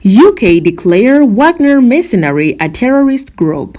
UK declare Wagner mercenary a terrorist group.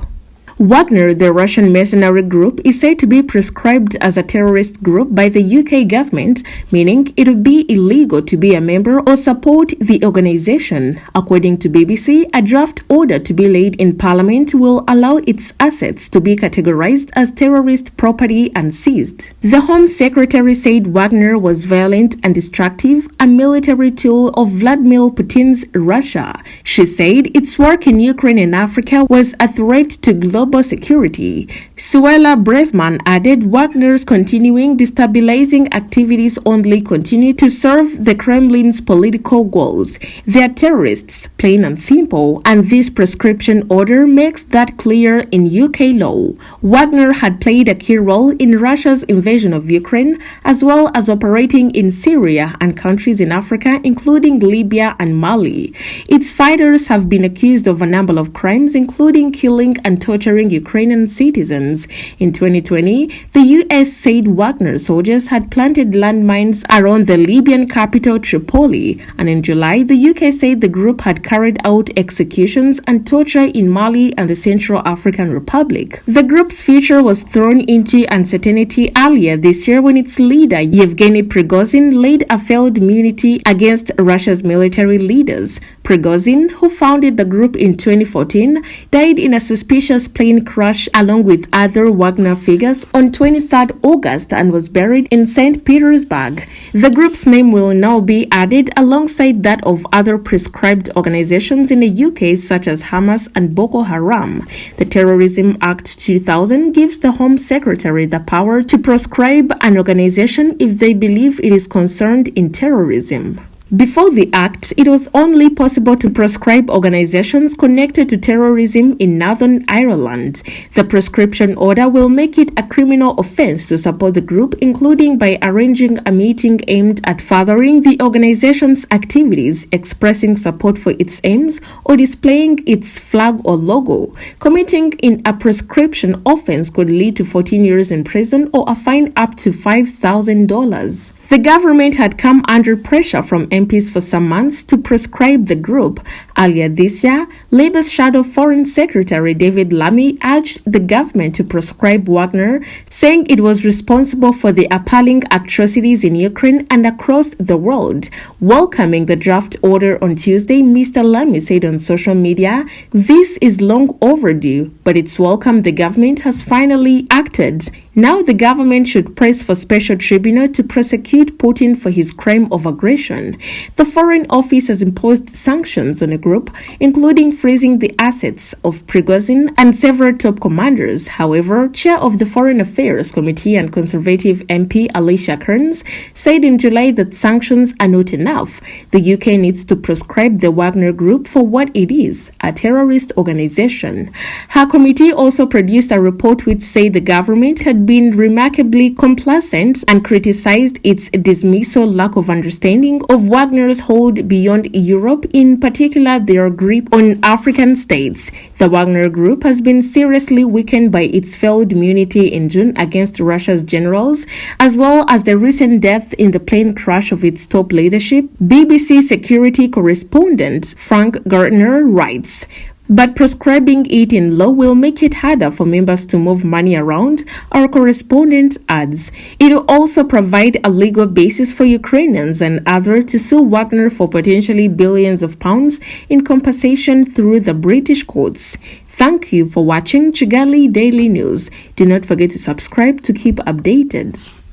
Wagner, the Russian mercenary group, is said to be proscribed as a terrorist group by the UK government, meaning it would be illegal to be a member or support the organization. According to BBC, a draft order to be laid in Parliament will allow its assets to be categorized as terrorist property and seized. The Home Secretary said Wagner was violent and destructive, a military tool of Vladimir Putin's Russia. She said its work in Ukraine and Africa was a threat to global security. Suella Braverman added Wagner's continuing destabilizing activities only continue to serve the Kremlin's political goals. They are terrorists, plain and simple, and this proscription order makes that clear in UK law. Wagner had played a key role in Russia's invasion of Ukraine, as well as operating in Syria and countries in Africa, including Libya and Mali. Its fighters have been accused of a number of crimes, including killing and torturing Ukrainian citizens. In 2020, the US said Wagner soldiers had planted landmines around the Libyan capital Tripoli, and in July, the UK said the group had carried out executions and torture in Mali and the Central African Republic. The group's future was thrown into uncertainty earlier this year when its leader, Yevgeny Prigozhin, led a failed mutiny against Russia's military leaders. Prigozhin, who founded the group in 2014, died in a suspicious plane crash along with other Wagner figures on 23rd August and was buried in St. Petersburg. The group's name will now be added alongside that of other proscribed organizations in the UK such as Hamas and Boko Haram. The Terrorism Act 2000 gives the Home Secretary the power to proscribe an organization if they believe it is concerned in terrorism. Before the act, it was only possible to proscribe organizations connected to terrorism in Northern Ireland. The proscription order will make it a criminal offense to support the group, including by arranging a meeting aimed at furthering the organization's activities, expressing support for its aims, or displaying its flag or logo. Committing in a proscription offense could lead to 14 years in prison or a fine up to $5,000. The government had come under pressure from MPs for some months to proscribe the group. Earlier this year, Labour's shadow Foreign Secretary David Lammy urged the government to proscribe Wagner, saying it was responsible for the appalling atrocities in Ukraine and across the world. Welcoming the draft order on Tuesday, Mr. Lammy said on social media, "This is long overdue, but it's welcome the government has finally acted. Now the government should press for special tribunal to prosecute Putin for his crime of aggression." The Foreign Office has imposed sanctions on the group, including freezing the assets of Prigozhin and several top commanders. However, chair of the Foreign Affairs Committee and Conservative MP Alicia Kearns said in July that sanctions are not enough. The UK needs to proscribe the Wagner group for what it is, a terrorist organization. Her committee also produced a report which said the government had been remarkably complacent and criticized its dismissal lack of understanding of Wagner's hold beyond Europe, in particular their grip on African states. The Wagner group has been seriously weakened by its failed mutiny in June against Russia's generals, as well as the recent death in the plane crash of its top leadership, BBC security correspondent Frank Gardner writes. But proscribing it in law will make it harder for members to move money around, our correspondent adds. It will also provide a legal basis for Ukrainians and others to sue Wagner for potentially billions of pounds in compensation through the British courts. Thank you for watching Kigali Daily News. Do not forget to subscribe to keep updated.